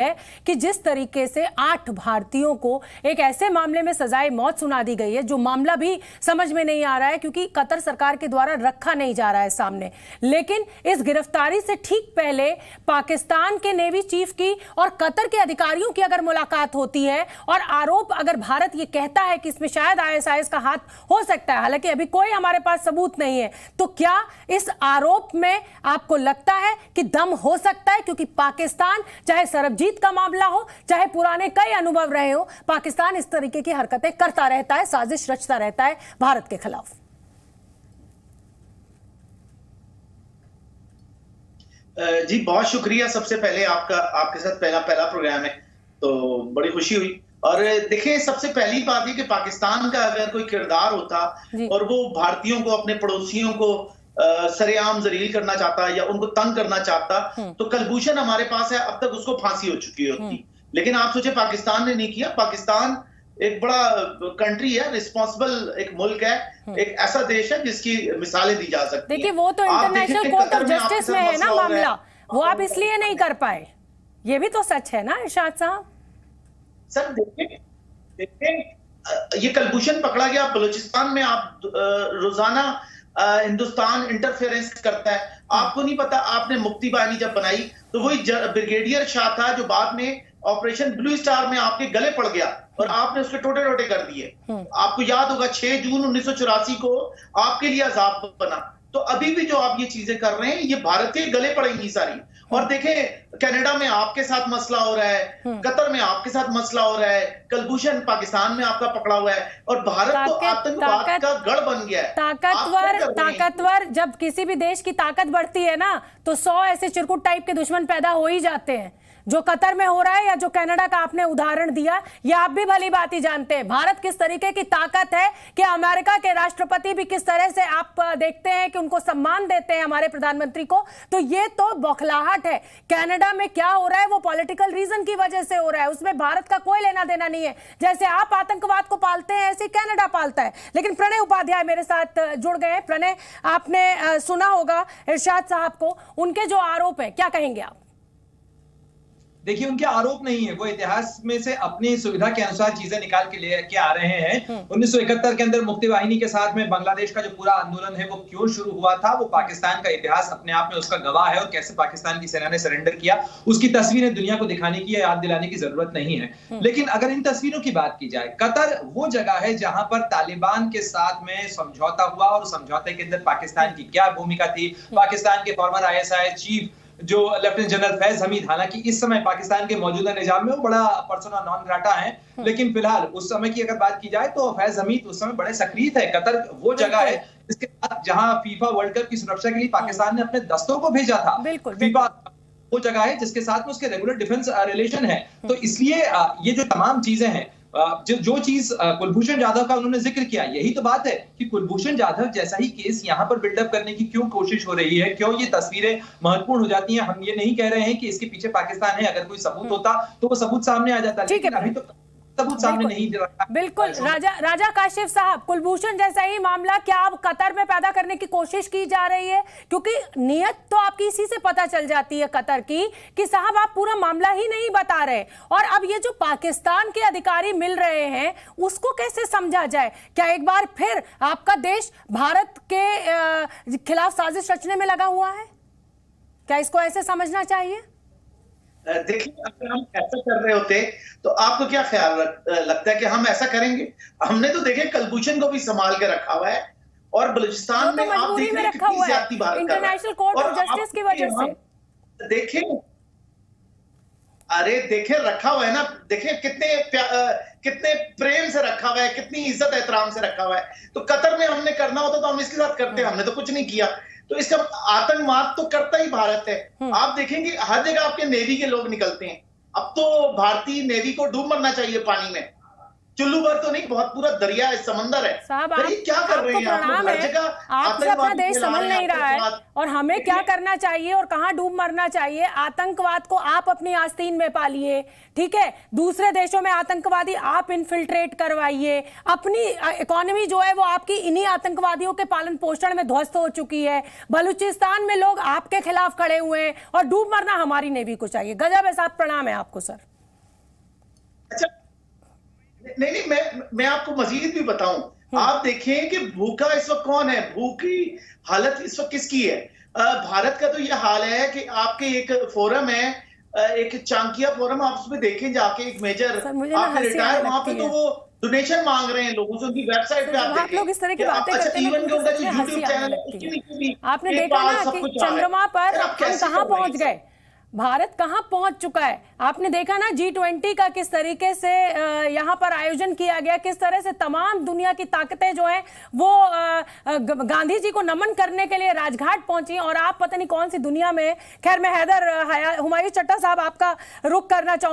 है कि जिस तरीके से 8 भारतीयों को एक ऐसे मामले में सजाए मौत सुना दी गई है जो मामला भी समझ में नहीं आ रहा है क्योंकि कतर सरकार के द्वारा रखा नहीं जा रहा है सामने। लेकिन इस गिरफ्तारी से ठीक पहले पाकिस्तान के नेवी चीफ की और कतर के अधिकारियों की अगर मुलाकात होती है और आरोप अगर भारत ये कहता है कि इसमें शायद आईएसआईएस का हाथ हो सकता है, हालांकि अभी कोई हमारे पास सबूत नहीं है, तो क्या इस आरोप में आपको लगता है कि दम हो सकता है? क्योंकि पाकिस्तान, चाहे सरबजीत का मामला हो, चाहे पुराने कई अनुभव रहे हो, पाकिस्तान इस तरीके की हरकतें करता रहता है, साजिश रचता रहता है भारत के खिलाफ। जी बहुत शुक्रिया। सबसे पहले आपके साथ पहला प्रोग्राम है तो बड़ी खुशी हुई। और देखिए, सबसे पहली बात है कि पाकिस्तान का अगर कोई किरदार होता और वो भारतीयों को, अपने पड़ोसियों को सरेआम जलील करना चाहता या उनको तंग करना चाहता तो कुलभूषण हमारे पास है, अब तक उसको फांसी हो चुकी होती। लेकिन आप सोचे, पाकिस्तान ने नहीं किया। पाकिस्तान एक बड़ा कंट्री है, रिस्पॉन्सिबल एक मुल्क है, एक ऐसा देश है जिसकी मिसालें दी जा सकती हैं। देखिए, वो तो इंटरनेशनल कोर्ट ऑफ जस्टिस में है ना मामला, वो आप इसलिए नहीं कर पाए, ये भी तो सच है ना इरशाद साहब। सर देखिए, ये कुलभूषण पकड़ा गया बलूचिस्तान में। आप रोजाना हिंदुस्तान इंटरफेरेंस करता है। आपको नहीं पता, आपने मुक्ति बाहिनी जब बनाई तो वही ब्रिगेडियर शाह था जो बाद में ऑपरेशन ब्लू स्टार में आपके गले पड़ गया और आपने उसके टोटे टोटे कर दिए। आपको याद होगा 6 जून 1984 को आपके लिए अजाब बना। तो अभी भी जो आप ये चीजें कर रहे हैं, ये भारत के गले पड़ेंगी सारी। और देखें, कनाडा में आपके साथ मसला हो रहा है, कतर में आपके साथ मसला हो रहा है, कुलभूषण पाकिस्तान में आपका पकड़ा हुआ है और भारत तो आतंकवाद का गढ़ बन गया है। ताकतवर जब किसी भी देश की ताकत बढ़ती है ना, तो 100 ऐसे चिरकुट टाइप के दुश्मन पैदा हो ही जाते हैं। जो कतर में हो रहा है या जो कनाडा का आपने उदाहरण दिया, ये आप भी भली बात ही जानते हैं भारत किस तरीके की ताकत है, कि अमेरिका के राष्ट्रपति भी किस तरह से आप देखते हैं कि उनको सम्मान देते हैं हमारे प्रधानमंत्री को। तो ये तो बौखलाहट है। कनाडा में क्या हो रहा है वो पॉलिटिकल रीजन की वजह से हो रहा है, उसमें भारत का कोई लेना देना नहीं है। जैसे आप आतंकवाद को पालते हैं ऐसे कनाडा पालता है। लेकिन प्रणय उपाध्याय मेरे साथ जुड़ गए हैं। प्रणय, आपने सुना होगा इरशाद साहब को, उनके जो आरोप है, क्या कहेंगे आप? देखिए, उनके आरोप नहीं है, वो इतिहास में से अपनी सुविधा के अनुसार चीजें निकाल के लेके आ रहे हैं। 1971 के अंदर मुक्ति वाहिनी के साथ में बांग्लादेश का जो पूरा आंदोलन है वो क्यों शुरू हुआ था, वो पाकिस्तान का इतिहास अपने आप में उसका गवाह है। और कैसे पाकिस्तान की सेना ने सरेंडर किया, उसकी तस्वीरें दुनिया को दिखाने की या याद दिलाने की जरूरत नहीं है। लेकिन अगर इन तस्वीरों की बात की जाए, कतर वो जगह है जहां पर तालिबान के साथ में समझौता हुआ और समझौते के अंदर पाकिस्तान की क्या भूमिका थी। पाकिस्तान के फॉर्मर आईएसआई चीफ जो लेफ्टिनेंट जनरल फैज हमीद, हालांकि इस समय पाकिस्तान के मौजूदा निजाम में वो बड़ा पर्सोना नॉन ग्राटा है, लेकिन फिलहाल उस समय की अगर बात की जाए तो फैज हमीद उस समय बड़े सक्रिय थे। कतर वो जगह है जिसके बाद जहां फीफा वर्ल्ड कप की सुरक्षा के लिए पाकिस्तान ने अपने दस्तों को भेजा था। फीफा वो जगह है जिसके साथ में उसके रेगुलर डिफेंस रिलेशन है। तो इसलिए ये जो तमाम चीजें हैं, जो चीज कुलभूषण जाधव का उन्होंने जिक्र किया, यही तो बात है कि कुलभूषण जाधव जैसा ही केस यहाँ पर बिल्डअप करने की क्यों कोशिश हो रही है, क्यों ये तस्वीरें महत्वपूर्ण हो जाती हैं। हम ये नहीं कह रहे हैं कि इसके पीछे पाकिस्तान है, अगर कोई सबूत होता तो वो सबूत सामने आ जाता, लेकिन अभी तो सबूत सामने नहीं रखा। बिल्कुल। राजा काशिफ साहब, कुलभूषण जैसा ही मामला क्या अब कतर में पैदा करने की कोशिश की जा रही है? क्योंकि नियत तो आपकी इसी से पता चल जाती है कतर की, कि साहब आप पूरा मामला ही नहीं बता रहे। और अब ये जो पाकिस्तान के अधिकारी मिल रहे हैं उसको कैसे समझा जाए? क्या एक बार फिर आपका देश भारत के खिलाफ साजिश रचने में लगा हुआ है? क्या इसको ऐसे समझना चाहिए? देखिए, अगर हम ऐसा कर रहे होते तो आपको क्या ख्याल लगता है कि हम ऐसा करेंगे? हमने तो देखे कुलभूषण को भी संभाल के रखा हुआ है और बलूचिस्तान में आप देख रहे हैं कितनी ज्यादती भारत कर रहा है इंटरनेशनल कोर्ट ऑफ जस्टिस की वजह से। देखें, अरे देखें, रखा हुआ है ना, देखें कितने प्रेम से रखा हुआ है, कितनी इज्जत एहतराम से रखा हुआ है। तो कतर में हमने करना होता तो हम इसके साथ करते, हमने तो कुछ नहीं किया। तो इसका आतंकवाद तो करता ही भारत है। आप देखेंगे हर जगह आपके नेवी के लोग निकलते हैं। अब तो भारतीय नेवी को डूब मरना चाहिए पानी में। चुल्लू भर तो नहीं, बहुत पूरा दरिया है, समंदर है। साहब फिर ये क्या कर रहे हैं आप लोग? प्रणाम हर है, जगह आपसे अपना आतंकवाद देश फैला समझ रहे हैं, नहीं रहा है आतंकवाद। और हमें क्या करना चाहिए और कहां डूब मरना चाहिए। आतंकवाद को आप अपनी आस्तीन में पालिए, ठीक है, दूसरे देशों में आतंकवादी आप इन्फिल्ट्रेट करवाइए, अपनी इकोनॉमी जो है वो आपकी इन्हीं आतंकवादियों के पालन पोषण में ध्वस्त हो चुकी है। बलूचिस्तान में लोग आपके खिलाफ खड़े हुए हैं और डूब मरना हमारी नेवी को चाहिए। गजब है साहब, प्रणाम है आपको सर। अच्छा, नहीं, मैं आपको मजीद भी बताऊं। आप देखें कि भूखा इस वक्त कौन है, भूखी हालत इस वक्त किसकी है। भारत का तो ये हाल है कि आपके एक फोरम है, एक चांकिया फोरम, आप उसमें देखें जाके, एक मेजर आपके रिटायर, वहां पे तो वो डोनेशन मांग रहे हैं लोगों से, उनकी वेबसाइट पे आप देखें। लोग इस तरह की बातें करते हैं, इवन उनका जो यूट्यूब चैनल है उसके नीचे भी आपने देखा ना कि चंद्रमा पर हम कहां पहुंच गए, भारत कहां पहुंच चुका है। आपने देखा ना G20 का किस तरीके से यहां पर आयोजन किया गया, किस तरह से तमाम दुनिया की ताकतें जो हैं वो गांधी जी को नमन करने के लिए राजघाट पहुंची और आप पता नहीं कौन सी दुनिया में। खैर, मैं हुमायूं चट्टा साहब आपका रुख करना चाहूंगा।